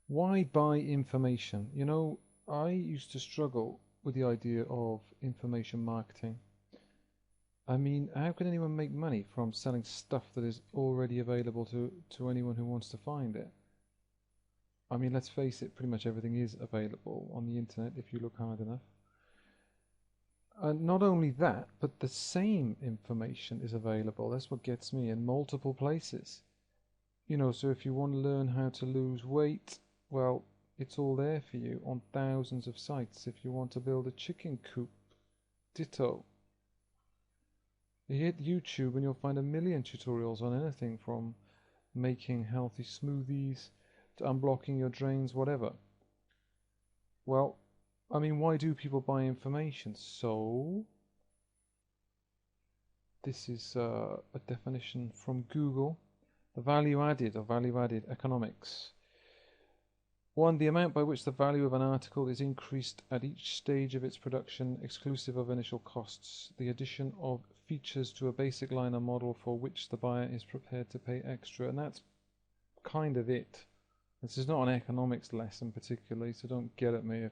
Why buy information? You know, I used to struggle with the idea of information marketing. I mean, how can anyone make money from selling stuff that is already available to anyone who wants to find it? I mean, let's face it, pretty much everything is available on the internet if you look hard enough. And not only that, but the same information is available. That's what gets me in multiple places. You know, so if you want to learn how to lose weight, well, it's all there for you on thousands of sites. If you want to build a chicken coop, ditto. You hit YouTube and you'll find a million tutorials on anything from making healthy smoothies to unblocking your drains, whatever. Well, I mean, why do people buy information? So, this is a definition from Google. The value added or value added economics. One, the amount by which the value of an article is increased at each stage of its production, exclusive of initial costs. The addition of features to a basic line or model for which the buyer is prepared to pay extra. And that's kind of it. This is not an economics lesson particularly, so don't get at me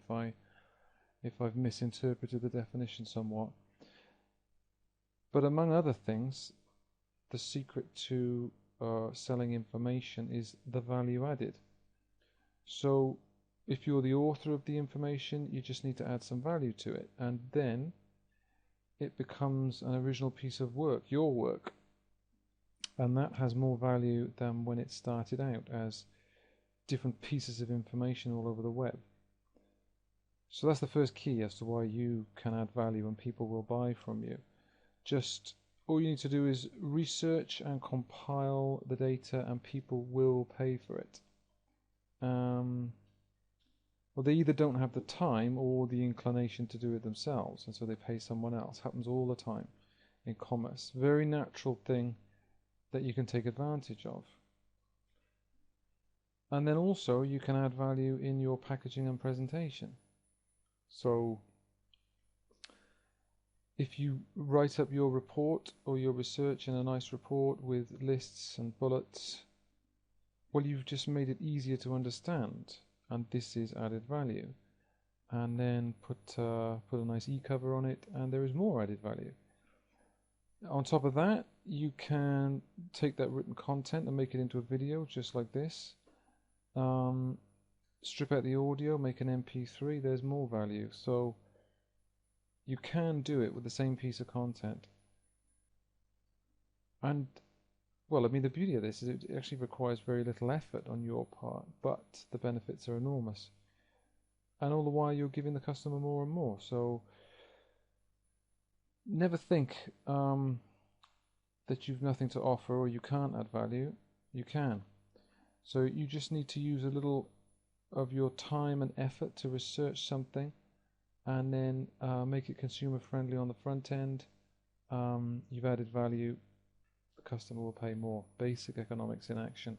if I've misinterpreted the definition somewhat. But among other things, the secret to selling information is the value added. So if you're the author of the information, you just need to add some value to it, and then it becomes an original piece of work, your work. And that has more value than when it started out as different pieces of information all over the web. So that's the first key as to why you can add value and people will buy from you. Just all you need to do is research and compile the data and people will pay for it. Well, they either don't have the time or the inclination to do it themselves, and so they pay someone else. Happens all the time in commerce. Very natural thing that you can take advantage of. And then also you can add value in your packaging and presentation. So if you write up your report or your research in a nice report with lists and bullets, well, you've just made it easier to understand, and this is added value. And then put a nice e-cover on it, and there is more added value. On top of that, you can take that written content and make it into a video, just like this. Strip out the audio, make an MP3. There's more value. So you can do it with the same piece of content. And well, I mean, the beauty of this is it actually requires very little effort on your part, but the benefits are enormous. And all the while you're giving the customer more and more. So never think that you've nothing to offer or you can't add value. You can. So you just need to use a little of your time and effort to research something and then make it consumer friendly on the front end. You've added value, the customer will pay more. Basic economics in action.